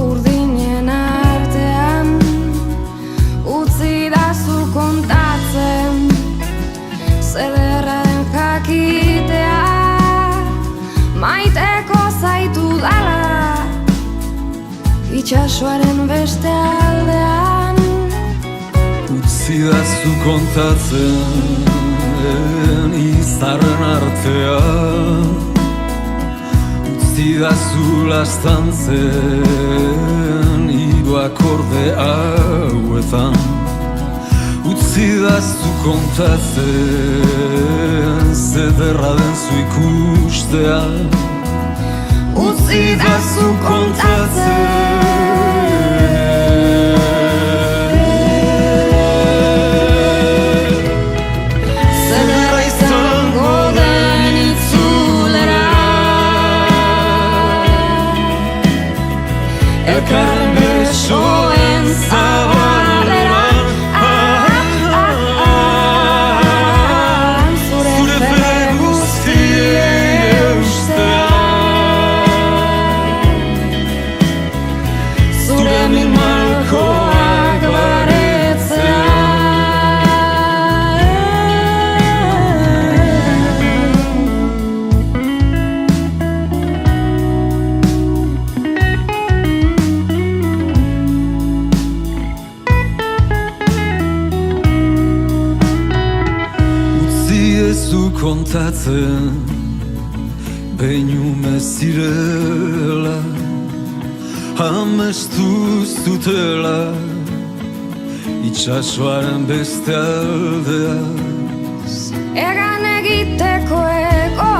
urdinen artean utzi dazu kontatzen zederra den jakitea maiteko zaitu dala itxasoaren beste aldean. Utzi dazu kontatzen izarren artean, utzi dazu lastantzen hiru akorde hauetan, utzi dazu kontatzen zederra den zu ikustea, utzi dazu kontatzen elkarren besoen zabalera, zure fede guztiei eustea, zure min malkoak baretzea. Zu kontatzen behin ume zirela, amestu zutela itxasoaren beste aldeaz. Egan egiteko ego